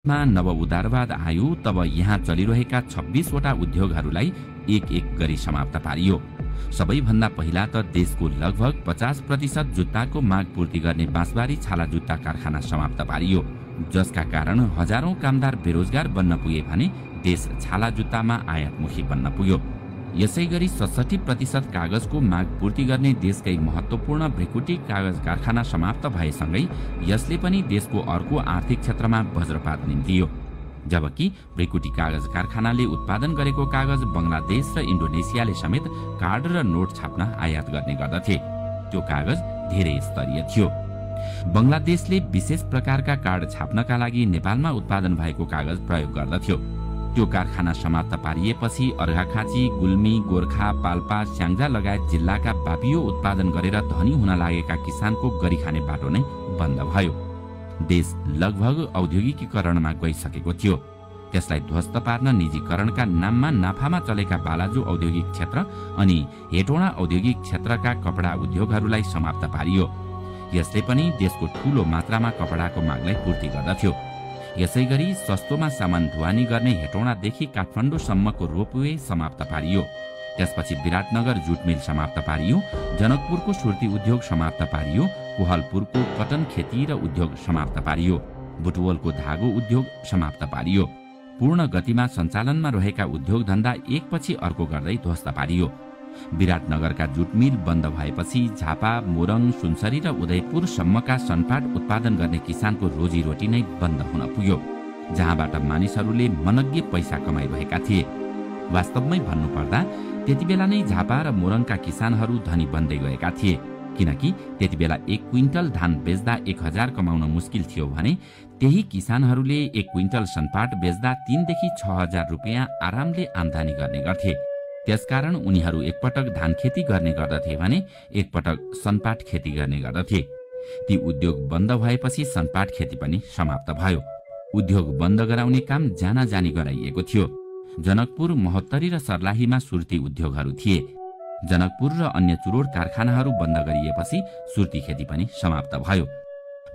मा नव उदारवाद आयो तब यहाँ चलिरहेका 26 वटा उद्योगहरूलाई एक एक गरी समाप्त पारियो। सबैभन्दा पहिला त देशको लगभग 50% जुत्ताको माग पूर्ति गर्ने बाँसबारी छाला जुत्ता कारखाना समाप्त पारियो, जसका कारण हजारौं कामदार बेरोजगार बन्न पुगे भने देश छाला जुत्तामा आयातमुखी बन्न पुग्यो। यसैगरी 67% कागजको माग पूर्ति गर्ने देशकै महत्त्वपूर्ण भ्रिकुटी कागज कारखाना समाप्त भएसँगै यसले पनि देशको अर्को आर्थिक क्षेत्रमा वज्रपात निम्तियो। जबकि भ्रिकुटी कागज कारखानाले उत्पादन गरेको कागज बंगलादेश र इन्डोनेसियाले समेत कार्ड र नोट छाप्न आयात गर्ने गर्दथे। त्यो कागज धेरै स्तरीय थियो। बंगलादेशले विशेष प्रकारका कार्ड छाप्नका लागि नेपालमा उत्पादन भएको कागज प्रयोग गर्दथ्यो। त्यो कारखाना समाप्त पारिएपछि अर्घाखाँची, गुल्मी, गोर्खा, पाल्पा, स्याङ्जा लगायत जिल्लाका बाबियो उत्पादन गरेर धनी हुन लागेका किसानको गरिखाने बाटो नै बन्द भयो। देश लगभग औद्योगिकीकरणमा गइसकेको थियो। त्यसलाई ध्वस्त पार्न निजीकरणका नाममा नाफामा चलेका बालाजु औद्योगिक क्षेत्र अनि हेटौँडा औद्योगिक क्षेत्रका कपडा उद्योगहरूलाई समाप्त पारियो। यसले पनि देशको ठूलो मात्रामा कपडाको मागलाई पूर्ति गर्दथ्यो। यसैगरी सस्तोमा सामान ढुवानी गर्ने हेटौँडादेखि काठमाडौँसम्मको रोपवे समाप्त पारियो। त्यसपछि विराटनगर जुट मिल समाप्त पारियो, जनकपुरको सुर्ती उद्योग समाप्त पारियो, कोहलपुरको कटन खेती र उद्योग समाप्त पारियो, बुटवलको धागो उद्योग समाप्त पारियो। पूर्ण गतिमा सञ्चालनमा रहेका उद्योग धन्दा एकपछि अर्को गर्दै ध्वस्त पारियो। विराटनगरका जुट मिल बन्द भएपछि झापा, मोरङ, सुनसरी र उदयपुरसम्मका सनपाट उत्पादन गर्ने किसानको रोजीरोटी नै बन्द हुन पुग्यो, जहाँबाट मानिसहरूले मनग्गे पैसा कमाइरहेका थिए। वास्तवमै भन्नुपर्दा त्यति बेला नै झापा र मोरङका किसानहरू धनी बन्दै गएका थिए, किनकि त्यति बेला 1 क्विन्टल धान बेच्दा 1000 कमाउन मुस्किल थियो भने त्यही किसानहरूले 1 क्विन्टल सनपाट बेच्दा 3 देखि 6000 रुपियाँ आरामले आम्दानी गर्ने गर्थे। त्यसकारण उनीहरू एकपटक धान खेती गर्ने गर्दथे भने एकपटक सनपाट खेती गर्ने गर्दथे। ती उद्योग बन्द भएपछि सनपाट खेती पनि समाप्त भयो। उद्योग बन्द गराउने काम जानाजानी गराइएको थियो। जनकपुर, महोत्तरी र सर्लाहीमा सुर्ती उद्योगहरू थिए। जनकपुर र अन्य चुरोट कारखानाहरू बन्द गरिएपछि सुर्ती खेती पनि समाप्त भयो।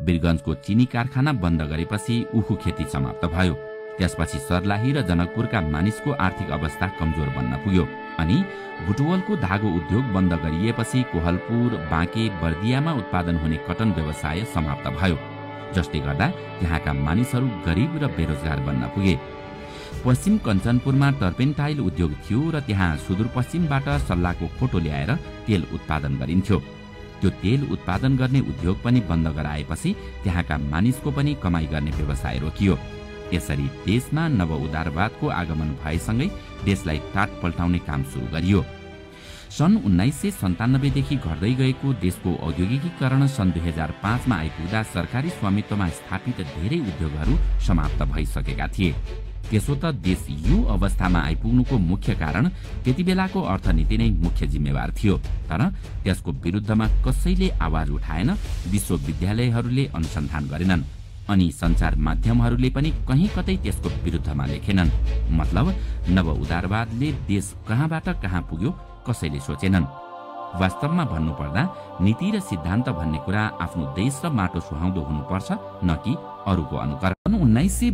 वीरगञ्जको चिनी कारखाना बन्द गरेपछि उखु खेती समाप्त भयो। त्यसपछि सर्लाही र जनकपुरका मानिसको आर्थिक अवस्था कमजोर बन्न पुग्यो अनि बुटवलको धागो उद्योग बन्द गरिएपछि कोहलपुर, बाँके, बर्दियामा उत्पादन हुने कटन व्यवसाय समाप्त भयो, जसले गर्दा त्यहाँका मानिसहरू गरिब र बेरोजगार बन्न पुगे। पश्चिम कञ्चनपुरमा टर्पेन्टाइल उद्योग थियो र त्यहाँ सुदूरपश्चिमबाट सल्लाको खोटो ल्याएर तेल उत्पादन गरिन्थ्यो। त्यो तेल उत्पादन गर्ने उद्योग पनि बन्द गराएपछि त्यहाँका मानिसको पनि कमाई गर्ने व्यवसाय रोकियो। यसरी देशमा नव उदारवादको आगमन भएसँगै देशलाई टाट पल्टाउने काम सुरु गरियो। सन् 1997 देखि घट्दै गएको देशको औद्योगिकीकरण सन् 2005 मा आइपुग्दा सरकारी स्वामित्वमा स्थापित धेरै उद्योगहरू समाप्त भइसकेका थिए। त्यसो त देश यो अवस्थामा आइपुग्नुको मुख्य कारण त्यति बेलाको अर्थनीति नै मुख्य जिम्मेवार थियो, तर त्यसको विरुद्धमा कसैले आवाज उठाएन, विश्वविद्यालयहरूले अनुसन्धान गरेनन् अनि सञ्चार माध्यमहरूले पनि कहीँ कतै त्यसको विरुद्धमा लेखेनन्। मतलब नव उदारवादले देश कहाँबाट कहाँ पुग्यो कसैले सोचेनन्। वास्तवमा भन्नुपर्दा नीति र सिद्धान्त भन्ने कुरा आफ्नो देश र माटो सुहाउँदो हुनुपर्छ, न कि अरूको अनुकरण। 1992